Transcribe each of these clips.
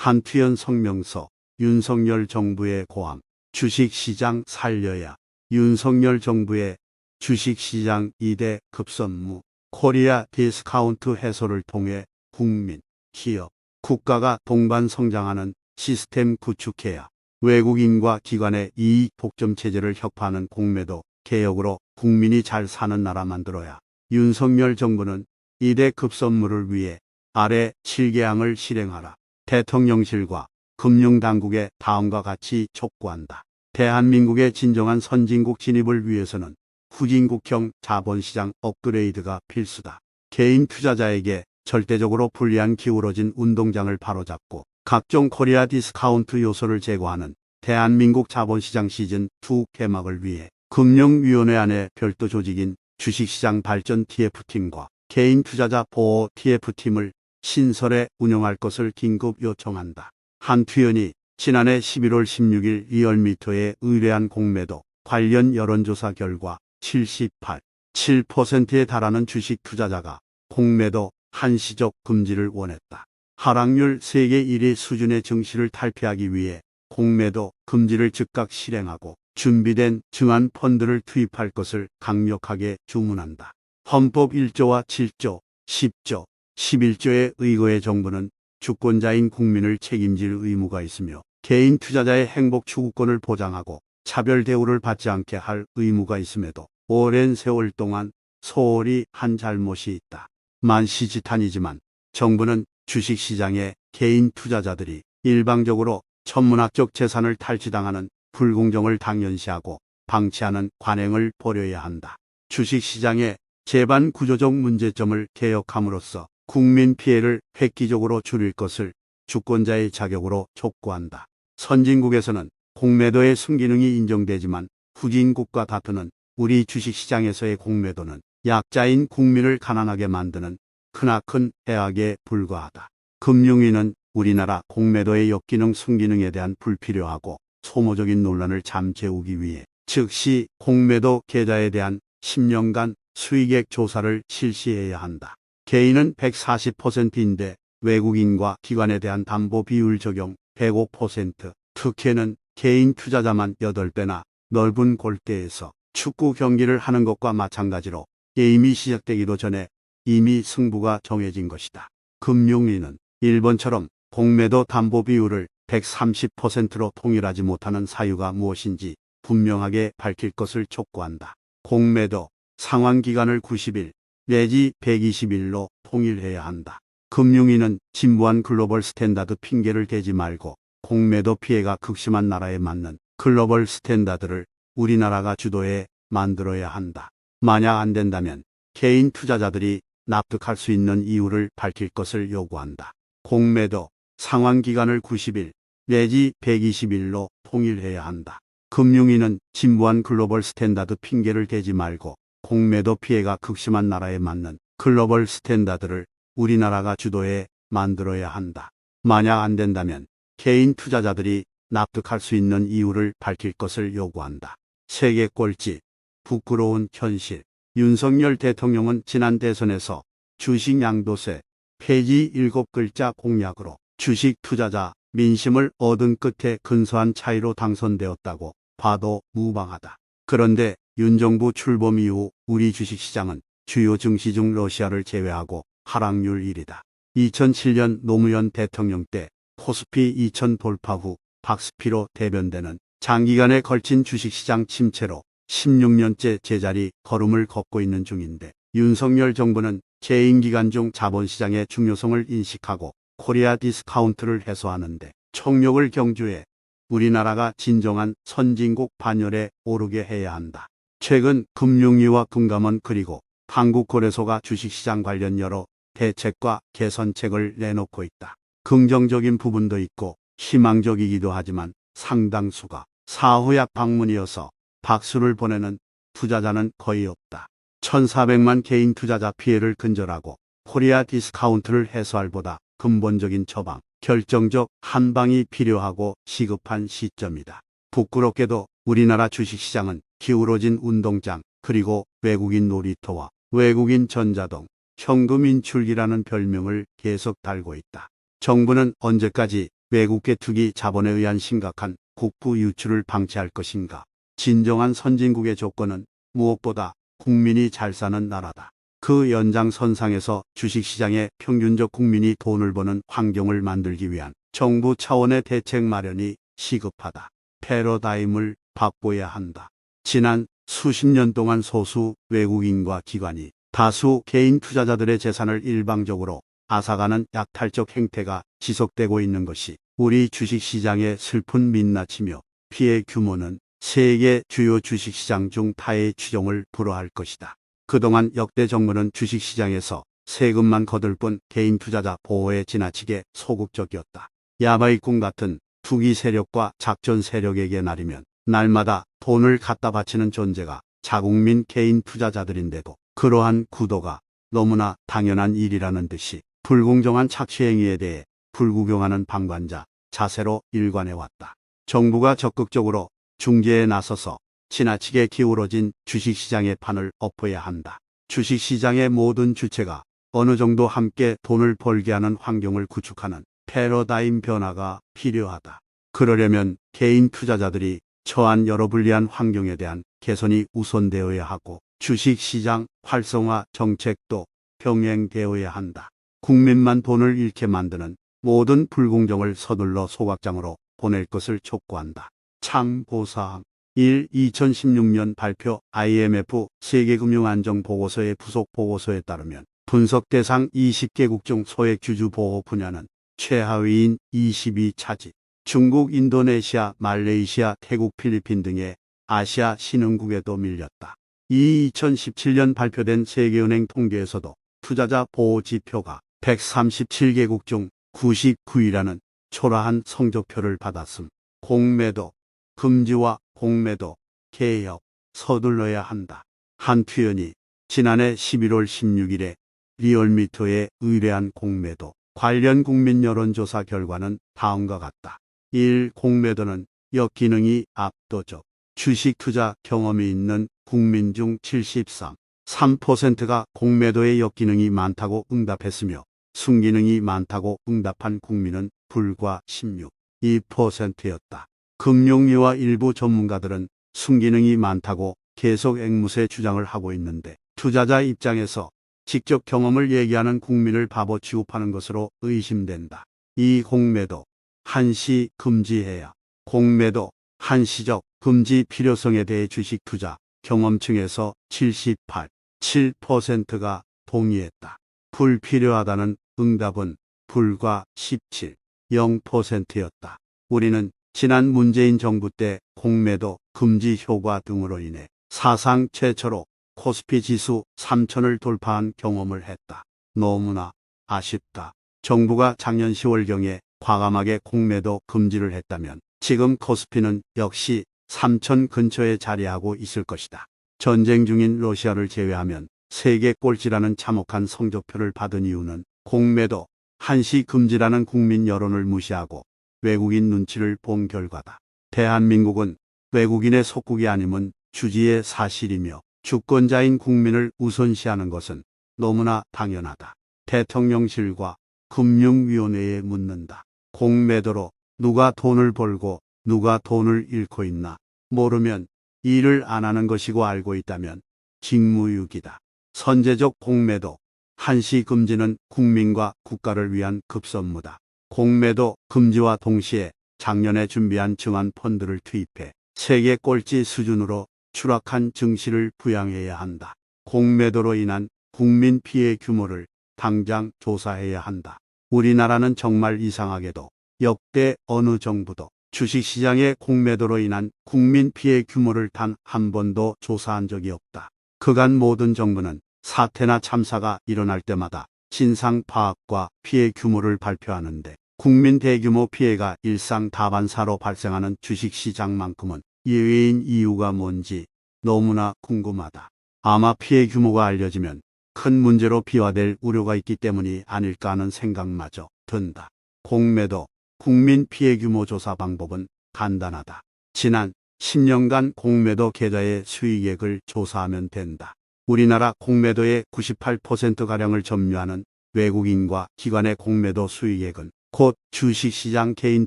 한투현 성명서, 윤석열 정부의 고함, 주식시장 살려야. 윤석열 정부의 주식시장 2대 급선무, 코리아 디스카운트 해소를 통해 국민, 기업, 국가가 동반 성장하는 시스템 구축해야. 외국인과 기관의 이익 독점 체제를 혁파하는 공매도 개혁으로 국민이 잘 사는 나라 만들어야. 윤석열 정부는 2대 급선무를 위해 아래 7개항을 실행하라. 대통령실과 금융당국에 다음과 같이 촉구한다. 대한민국의 진정한 선진국 진입을 위해서는 후진국형 자본시장 업그레이드가 필수다. 개인 투자자에게 절대적으로 불리한 기울어진 운동장을 바로잡고 각종 코리아 디스카운트 요소를 제거하는 대한민국 자본시장 시즌2 개막을 위해 금융위원회 안에 별도 조직인 주식시장 발전 TF팀과 개인 투자자 보호 TF팀을 신설해 운영할 것을 긴급 요청한다. 한투현이 지난해 11월 16일 리얼미터에 의뢰한 공매도 관련 여론조사 결과 78.7%에 달하는 주식 투자자가 공매도 한시적 금지를 원했다. 하락률 세계 1위 수준의 증시를 탈피하기 위해 공매도 금지를 즉각 실행하고 준비된 증안 펀드를 투입할 것을 강력하게 주문한다. 헌법 1조와 7조, 10조, 11조에 의거해 정부는 주권자인 국민을 책임질 의무가 있으며 개인 투자자의 행복 추구권을 보장하고 차별 대우를 받지 않게 할 의무가 있음에도 오랜 세월 동안 소홀히 한 잘못이 있다. 만시지탄이지만 정부는 주식시장에 개인 투자자들이 일방적으로 천문학적 재산을 탈취당하는 불공정을 당연시하고 방치하는 관행을 버려야 한다. 주식시장의 제반 구조적 문제점을 개혁함으로써 국민 피해를 획기적으로 줄일 것을 주권자의 자격으로 촉구한다. 선진국에서는 공매도의 순기능이 인정되지만 후진국과 다투는 우리 주식시장에서의 공매도는 약자인 국민을 가난하게 만드는 크나큰 해악에 불과하다. 금융위는 우리나라 공매도의 역기능 순기능에 대한 불필요하고 소모적인 논란을 잠재우기 위해 즉시 공매도 계좌에 대한 10년간 수익액 조사를 실시해야 한다. 개인은 140%인데 외국인과 기관에 대한 담보 비율 적용 105%, 특혜는 개인 투자자만 8배나 넓은 골대에서 축구 경기를 하는 것과 마찬가지로 게임이 시작되기도 전에 이미 승부가 정해진 것이다. 금융위는 일본처럼 공매도 담보 비율을 130%로 통일하지 못하는 사유가 무엇인지 분명하게 밝힐 것을 촉구한다. 공매도 상환기간을 90일 내지 120일로 통일해야 한다. 금융위는 진부한 글로벌 스탠다드 핑계를 대지 말고 공매도 피해가 극심한 나라에 맞는 글로벌 스탠다드를 우리나라가 주도해 만들어야 한다. 만약 안 된다면 개인 투자자들이 납득할 수 있는 이유를 밝힐 것을 요구한다. 공매도 상환기간을 90일 내지 120일로 통일해야 한다. 금융위는 진부한 글로벌 스탠다드 핑계를 대지 말고 공매도 피해가 극심한 나라에 맞는 글로벌 스탠다드를 우리나라가 주도해 만들어야 한다. 만약 안 된다면 개인 투자자들이 납득할 수 있는 이유를 밝힐 것을 요구한다. 세계 꼴찌, 부끄러운 현실. 윤석열 대통령은 지난 대선에서 주식 양도세 폐지 7글자 공약으로 주식 투자자 민심을 얻은 끝에 근소한 차이로 당선되었다고 봐도 무방하다. 그런데 윤 정부 출범 이후 우리 주식시장은 주요 증시 중 러시아를 제외하고 하락률 1위다. 2007년 노무현 대통령 때 코스피 2000 돌파 후 박스피로 대변되는 장기간에 걸친 주식시장 침체로 16년째 제자리 걸음을 걷고 있는 중인데 윤석열 정부는 재임 기간 중 자본시장의 중요성을 인식하고 코리아 디스카운트를 해소하는데 총력을 경주해 우리나라가 진정한 선진국 반열에 오르게 해야 한다. 최근 금융위와 금감원 그리고 한국거래소가 주식시장 관련 여러 대책과 개선책을 내놓고 있다. 긍정적인 부분도 있고 희망적이기도 하지만 상당수가 사후약 방문이어서 박수를 보내는 투자자는 거의 없다. 1,400만 개인 투자자 피해를 근절하고 코리아 디스카운트를 해소할 보다 근본적인 처방, 결정적 한방이 필요하고 시급한 시점이다. 부끄럽게도 우리나라 주식시장은 기울어진 운동장 그리고 외국인 놀이터와 외국인 전자동, 현금 인출기라는 별명을 계속 달고 있다. 정부는 언제까지 외국계 투기 자본에 의한 심각한 국부 유출을 방치할 것인가? 진정한 선진국의 조건은 무엇보다 국민이 잘 사는 나라다. 그 연장선상에서 주식시장에 평균적 국민이 돈을 버는 환경을 만들기 위한 정부 차원의 대책 마련이 시급하다. 패러다임을 바꿔야 한다. 지난 수십 년 동안 소수 외국인과 기관이 다수 개인 투자자들의 재산을 일방적으로 앗아가는 약탈적 행태가 지속되고 있는 것이 우리 주식시장의 슬픈 민낯이며 피해 규모는 세계 주요 주식시장 중 타의 추종을 불허할 것이다. 그동안 역대 정부는 주식시장에서 세금만 거둘 뿐 개인 투자자 보호에 지나치게 소극적이었다. 야마익군 같은 투기 세력과 작전 세력에게 날이면 날마다 돈을 갖다 바치는 존재가 자국민 개인 투자자들인데도 그러한 구도가 너무나 당연한 일이라는 듯이 불공정한 착취행위에 대해 불구경하는 방관자 자세로 일관해왔다. 정부가 적극적으로 중재에 나서서 지나치게 기울어진 주식시장의 판을 엎어야 한다. 주식시장의 모든 주체가 어느 정도 함께 돈을 벌게 하는 환경을 구축하는 패러다임 변화가 필요하다. 그러려면 개인 투자자들이 처한 여러 불리한 환경에 대한 개선이 우선되어야 하고 주식시장 활성화 정책도 병행되어야 한다. 국민만 돈을 잃게 만드는 모든 불공정을 서둘러 소각장으로 보낼 것을 촉구한다. 참고사항 1. 2016년 발표 IMF 세계금융안정보고서의 부속 보고서에 따르면 분석 대상 20개국 중 소액 주주 보호 분야는 최하위인 22차지. 중국, 인도네시아, 말레이시아, 태국, 필리핀 등의 아시아 신흥국에도 밀렸다. 이 2017년 발표된 세계은행 통계에서도 투자자 보호 지표가 137개국 중 99위라는 초라한 성적표를 받았음. 공매도 금지와 공매도 개혁 서둘러야 한다. 한투연이 지난해 11월 16일에 리얼미터에 의뢰한 공매도 관련 국민 여론조사 결과는 다음과 같다. 1. 공매도는 역기능이 압도적. 주식 투자 경험이 있는 국민 중 73.3%가 공매도의 역기능이 많다고 응답했으며 순기능이 많다고 응답한 국민은 불과 16.2%였다. 금융위와 일부 전문가들은 순기능이 많다고 계속 앵무새 주장을 하고 있는데 투자자 입장에서 직접 경험을 얘기하는 국민을 바보 취급하는 것으로 의심된다. 이 공매도 한시 금지해야. 공매도 한시적 금지 필요성에 대해 주식 투자 경험층에서 78.7%가 동의했다. 불필요하다는 응답은 불과 17.0%였다. 우리는 지난 문재인 정부 때 공매도 금지 효과 등으로 인해 사상 최초로 코스피 지수 3,000을 돌파한 경험을 했다. 너무나 아쉽다. 정부가 작년 10월경에 과감하게 공매도 금지를 했다면 지금 코스피는 역시 3,000 근처에 자리하고 있을 것이다. 전쟁 중인 러시아를 제외하면 세계 꼴찌라는 참혹한 성적표를 받은 이유는 공매도 한시 금지라는 국민 여론을 무시하고 외국인 눈치를 본 결과다. 대한민국은 외국인의 속국이 아님은 주지의 사실이며 주권자인 국민을 우선시하는 것은 너무나 당연하다. 대통령실과 금융위원회에 묻는다. 공매도로 누가 돈을 벌고 누가 돈을 잃고 있나? 모르면 일을 안 하는 것이고 알고 있다면 직무유기다. 선제적 공매도 한시 금지는 국민과 국가를 위한 급선무다. 공매도 금지와 동시에 작년에 준비한 증안 펀드를 투입해 세계 꼴찌 수준으로 추락한 증시를 부양해야 한다. 공매도로 인한 국민 피해 규모를 당장 조사해야 한다. 우리나라는 정말 이상하게도 역대 어느 정부도 주식시장의 공매도로 인한 국민 피해 규모를 단 한 번도 조사한 적이 없다. 그간 모든 정부는 사태나 참사가 일어날 때마다 진상 파악과 피해 규모를 발표하는데 국민 대규모 피해가 일상 다반사로 발생하는 주식시장만큼은 예외인 이유가 뭔지 너무나 궁금하다. 아마 피해 규모가 알려지면 큰 문제로 비화될 우려가 있기 때문이 아닐까 하는 생각마저 든다. 공매도 국민 피해 규모 조사 방법은 간단하다. 지난 10년간 공매도 계좌의 수익액을 조사하면 된다. 우리나라 공매도의 98%가량을 점유하는 외국인과 기관의 공매도 수익액은 곧 주식시장 개인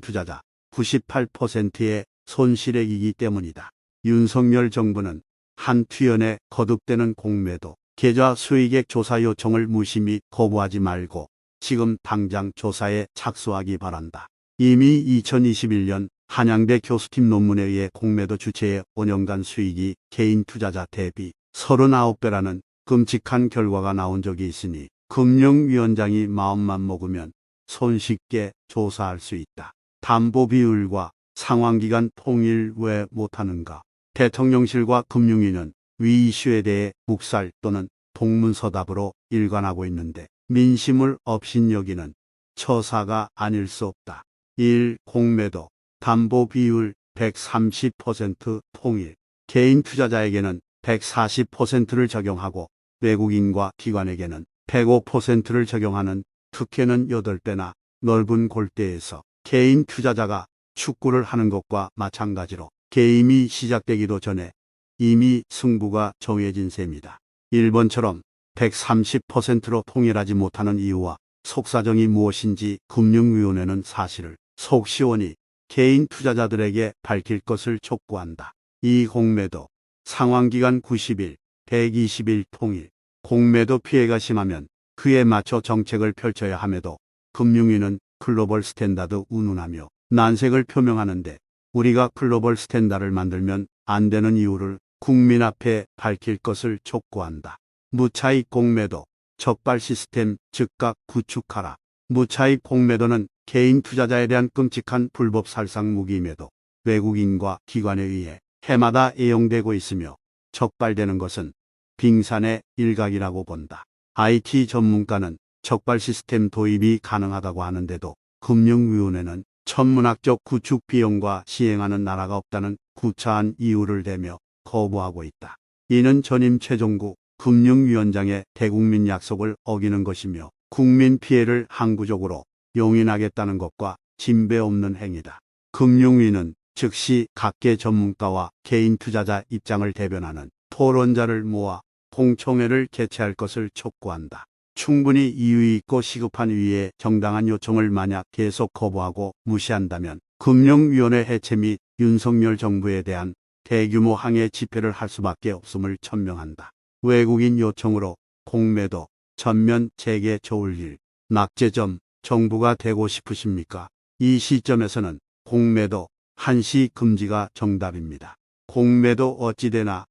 투자자 98%의 손실액이기 때문이다. 윤석열 정부는 한투연에 거듭되는 공매도 계좌 수익액 조사 요청을 무시 및 거부하지 말고 지금 당장 조사에 착수하기 바란다. 이미 2021년 한양대 교수팀 논문에 의해 공매도 주체의 5년간 수익이 개인 투자자 대비 39배라는 끔찍한 결과가 나온 적이 있으니 금융위원장이 마음만 먹으면 손쉽게 조사할 수 있다. 담보 비율과 상환기간 통일 왜 못하는가? 대통령실과 금융위는 위 이슈에 대해 묵살 또는 동문서답으로 일관하고 있는데 민심을 업신여기는 처사가 아닐 수 없다. 1. 공매도 담보 비율 130% 통일. 개인 투자자에게는 140%를 적용하고 외국인과 기관에게는 105%를 적용하는 특혜는 8배나 넓은 골대에서 개인 투자자가 축구를 하는 것과 마찬가지로 게임이 시작되기도 전에 이미 승부가 정해진 셈이다. 일본처럼 130%로 통일하지 못하는 이유와 속사정이 무엇인지 금융위원회는 사실을 속 시원히 개인 투자자들에게 밝힐 것을 촉구한다. 이 공매도 상환기간 90일, 120일 통일. 공매도 피해가 심하면 그에 맞춰 정책을 펼쳐야 함에도 금융위는 글로벌 스탠다드 운운하며 난색을 표명하는데 우리가 글로벌 스탠다드를 만들면 안 되는 이유를 국민 앞에 밝힐 것을 촉구한다. 무차익 공매도, 적발 시스템 즉각 구축하라. 무차익 공매도는 개인 투자자에 대한 끔찍한 불법 살상 무기임에도 외국인과 기관에 의해 해마다 애용되고 있으며 적발되는 것은 빙산의 일각이라고 본다. IT 전문가는 적발 시스템 도입이 가능하다고 하는데도 금융위원회는 천문학적 구축 비용과 시행하는 나라가 없다는 구차한 이유를 대며 거부하고 있다. 이는 전임 최종구 금융위원장의 대국민 약속을 어기는 것이며 국민 피해를 항구적으로 용인하겠다는 것과 진배 없는 행위다. 금융위는 즉시 각계 전문가와 개인 투자자 입장을 대변하는 토론자를 모아 공청회를 개최할 것을 촉구한다. 충분히 이유 있고 시급한 위에 정당한 요청을 만약 계속 거부하고 무시한다면 금융위원회 해체 및 윤석열 정부에 대한 대규모 항해 집회를 할 수밖에 없음을 천명한다. 외국인 요청으로 공매도 전면 재개 좋을 일. 낙제점 정부가 되고 싶으십니까? 이 시점에서는 공매도 한시 금지가 정답입니다. 공매도 어찌되나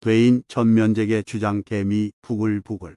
외인 전면 재개 주장 개미 부글부글.